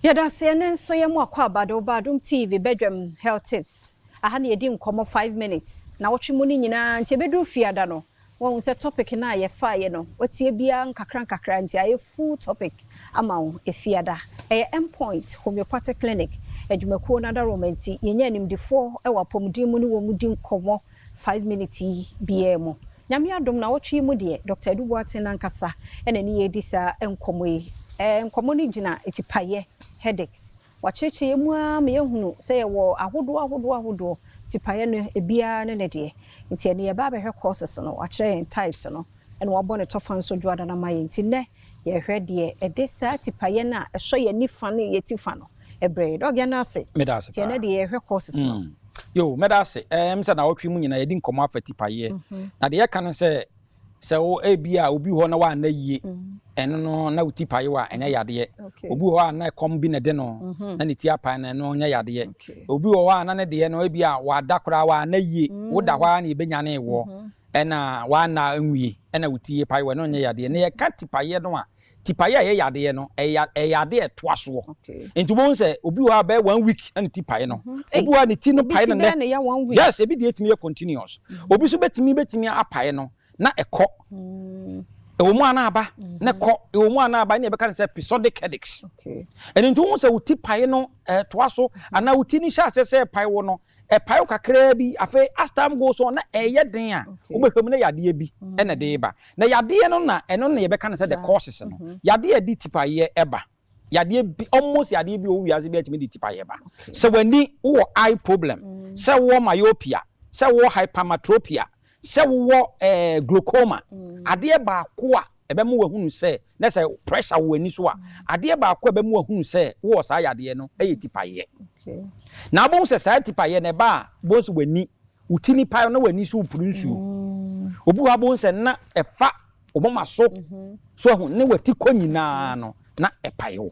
Yada CNN so ye mo akwa abado Adom TV bedroom health tips. Aha na yedi nkomo 5 minutes. Na wotwe mu ni nyina nti bedu fiada no. Won se topic na ye fa ye no. Otie bia nkakra nti aye full topic ama wo efiada. Eye endpoint homeopathic clinic. Edwumako na da romanti yenye animdifo e wapomdin mu ni wo mudi nkomo 5 minutes bia mu. Nyame adom na wotwe mu de Dr. Edubuate na nkasa ene ni yedi sa enkomo yi. Enkomo ni gina etipaye headaches. Wacheche yemwa me yehunu se ye wo ahodo tipaye no ebia ne de nti ene ye ba be hwe courses no wache types no ene wabo ne tofan so dwada na maye nti ne ye hwe de edesa tipaye na ehso ye nifa ne ye tifa no ebre dogya na ase medase ti ene de ye hwe courses no yo medase mse na wotwe mu nyina ye di nkomo afa tipaye na de ye kan se o ebia obi ho na wa na yie eno no na utipaye wa enya yade obi ho na kom bi na de no na ne ti apan na no nya yade obi ho na ne de no ebia wa dakora wa na yie wo da hwa na ebenya na ewo ena wa na enwie ena utie paye wa no nya yade ne ye ka tipaye no a tipaye ye yade no yade etoaso enti bo nse obi ho ba 1 week na ne tipaye no obi ho ne ti no paye no yes ebi de etimi continuous obi so betimi apaye no na ekọ ewomu anaba na ekọ ewomu anaba na ebeka say episodic headaches and nti won say uti paye no toaso ana uti ni sha say paye wo no paye kakra bi afa as time goes on na eye den a obehwem na yade bi na de ba na yade no na eno na ebeka say the causes no yade di tipaye eba yade bi almost yade bi o wiase bi atimi di tipaye eba so wani wo eye problem say wo myopia say wo hypermetropia se wo glaucoma ade ba ko a ebe mu wahunu se na se pressure wo ani so a ade ba ko ebe mu wahunu se wo sa yade no tipaye na bo se sa tipaye ne ba bo so wani utini payo na wani so upuru nsuo obu ha bo se na efa oboma so so hu ne wati ko nyina no na epayo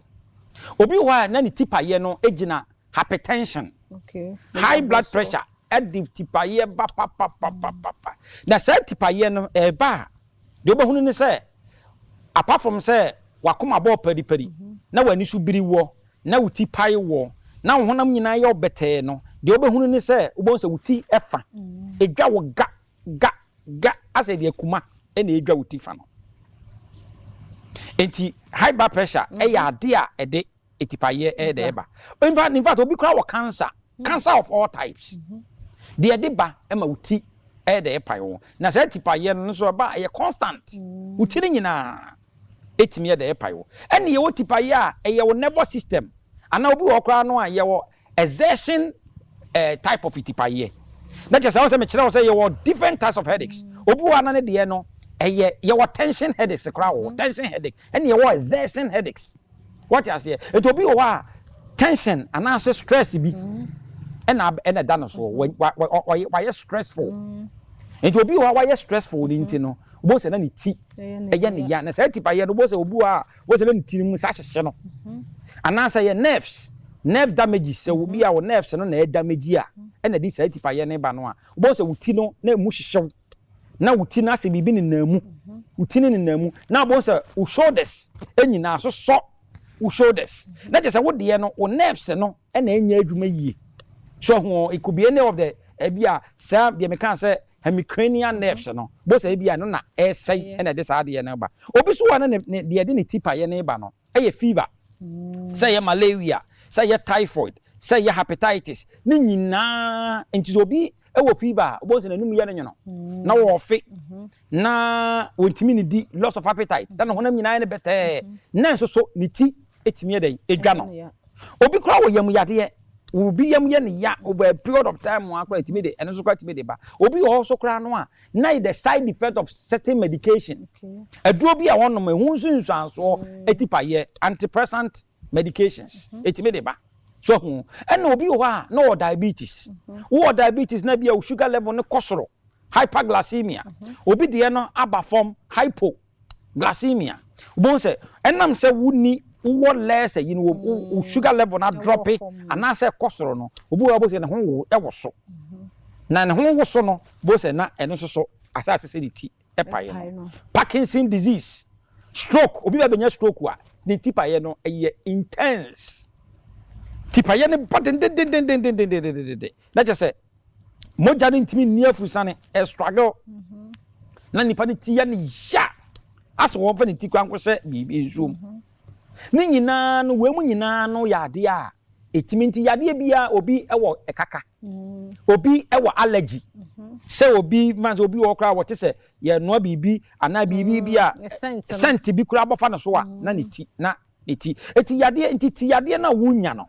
obi wa na ni tipaye no egina hypertension high blood pressure edi tipaye ba pa na say tipaye no ba de obehunu ni say apart from say wakoma bo padi na wani su biri wo na wuti paye wo na honam nyina ye obete no de obehunu ni say obon say wuti efa edwa wo ga ase de akuma ena edwa wuti fa no enti high blood pressure ya ade a ede tipaye de ba in fact obi kra wo cancer of all types de ba ema uti de payo na say tipaye no so ba ye constant uti ni nyina etimi de payo ene ye wo tipaye a ye wo nervous system ana obi wo kra no a ye wo exertion type of tipaye na just say me kire wo say ye wo different types of headaches obi wo ana ne de no ye wo tension headaches kra wo tension headache ene ye wo exertion headaches what you say it obi wo a tension ana stress bi ena dano so why stressful enti obi why stressful ni nti no bo se na ni ti eye ne ya na say tipaye no bo se obu a bo se na ni ti mu sa hyehye no ana say ye nerve damage se obi a wo nerves no na damage a ena di say tipaye ne ba no a bo se wuti no na mu hyehyew na wuti na se bibi ni namu wuti ni namu na bo se wo shoulders enyina so wo shoulders na je se wo de no wo nerves no ena enya adwuma yie so it could be any of the ebia say the can say hemicranial nerves no bo say ebia no na say na de sa de na ba obi so wana de de ni tipaye na ba no fever say malaria say typhoid say hepatitis ni nyina enti obi wo fever obo say nanum ye no na wo fe na wontimi ni di loss of appetite dan honam nyina ne bete na so ni ti etimi de edwa no obi kra wo yam yade will be ya over a period of time one quite immediate and also quite immediate. Obi also cry no now the side effect of certain medication. A drobi a one of my wounds so etipaye antidepressant medications. Immediate. So and obi no diabetes. Who diabetes na be a sugar level no cholesterol, hyperglycemia. Obi de no aba form hypoglycemia. Bon say enam say wuni what less you know sugar level na drop it and I say cholesterol no obi wa bo say na ho wo e wo so na ne ho wo so no bo say na eno so asase say ti e paye no Parkinson disease stroke obi ba benya stroke a the tipaye no intense tipa ye ne paten den na je say moja no ntimi niafu sane e struggle na nipa ne tia ne ya aso won fa ne ti kwan ko hye bibi nsuom ni nyina no we mu nyina no ya ade a etimi nti yade bia obi ewo ekaka obi ewo allergy se obi man obi wo kra wo te se ye no bibi ana bibi bia scent bi kura bofa no so a na ne ti na eti yade nti ti yade na wunya no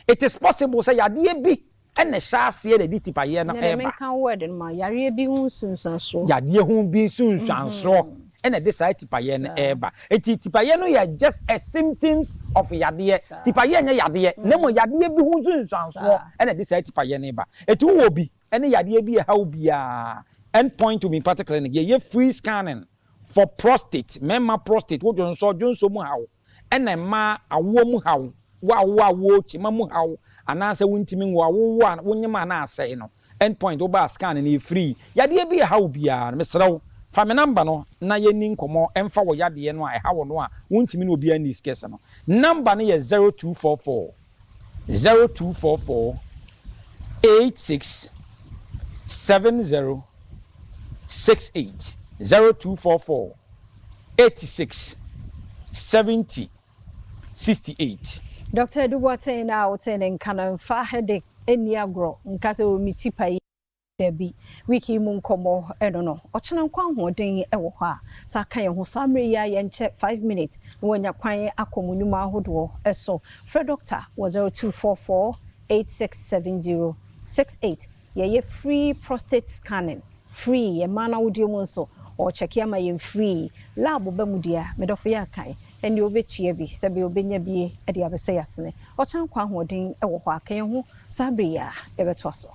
it is possible say yade bi ene shaase de tipa ye no eba me kan word no ma yare bi hu sunsanso yade hu bi sunsanso ene de sai tipa ye no eba eti tipa ye no ya just a symptoms of yade tipa ye nya yade nemo yade bi hu sunsanso ene de sai tipa ye no eba eti wo bi ene yade bi ha bia end point to be particular ye free scanning for prostate mema prostate wo jonso mu hawo ene ma awo mu hawo wo chima mu hawo anase wuntimi wo awo wonyema na asai no end point oba scan na free yade bi hawo bia mesrew fa me number no na yeni nkomo emfa wo yade no a hawo no a wuntimi na obi ani skese no number no ye 0244 86 70 68 0244 86 70 68. Dr. Dubois na otene nkana mfa headache eni agro nkase o mitipa yi debi wiki mu nkomo no ochena nkwa hoden ewo ho a sa kan ye ho samre ya ye nche 5 minutes wonya kwan akomunuma ahodo eso Fred Doctor was 0244 8670 68 ye free prostate scanning free ye mana wodi mu nso o check ya ma ye free lab ba mu dia medofo ya kan eni obetua bi sebe obenya bie e de abeso yasene o chan kwa hoden e wo ho akan ho sabre ya e beto so